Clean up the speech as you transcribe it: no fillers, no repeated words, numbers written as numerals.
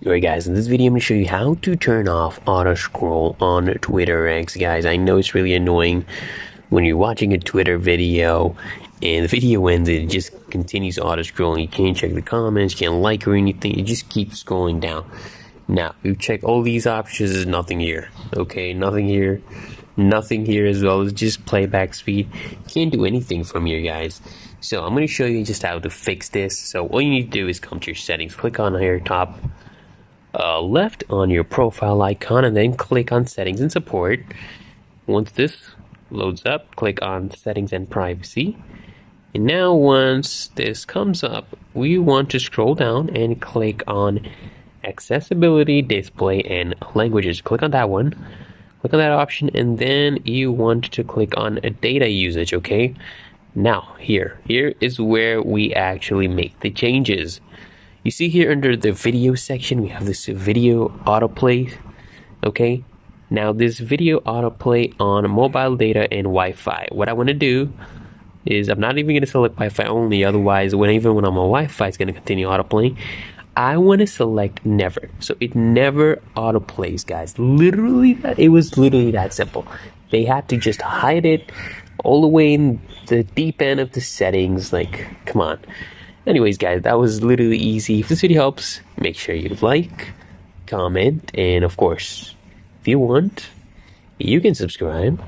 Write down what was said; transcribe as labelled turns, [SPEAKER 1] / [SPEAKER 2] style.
[SPEAKER 1] Alright guys, in this video I'm going to show you how to turn off auto scroll on Twitter X. Guys, I know it's really annoying when you're watching a Twitter video and the video ends and it just continues auto scrolling. You can't check the comments, you can't like or anything, it just keeps scrolling down. Now, you check all these options, there's nothing here. Okay, nothing here as well as just playback speed. Can't do anything from here, guys. So I'm going to show you just how to fix this. So all you need to do is come to your settings, click on here top left on your profile icon, and then click on settings and support. Once this loads up, click on settings and privacy. And now once this comes up, we want to scroll down and click on accessibility, display, and languages. Click on that one. Click on that option, and then you want to click on data usage. Okay, now here is where we actually make the changes. You see here under the video section, we have this video autoplay. Okay, now this video autoplay on mobile data and Wi-Fi. What I want to do is I'm not even going to select Wi-Fi only, otherwise even when I'm on Wi-Fi it's going to continue autoplaying. I want to select never, so it never autoplays, guys. It was literally that simple. They had to just hide it all the way in the deep end of the settings. Like, come on. Anyways, guys, that was literally easy. If this video helps, make sure you like, comment, and of course, if you want, you can subscribe.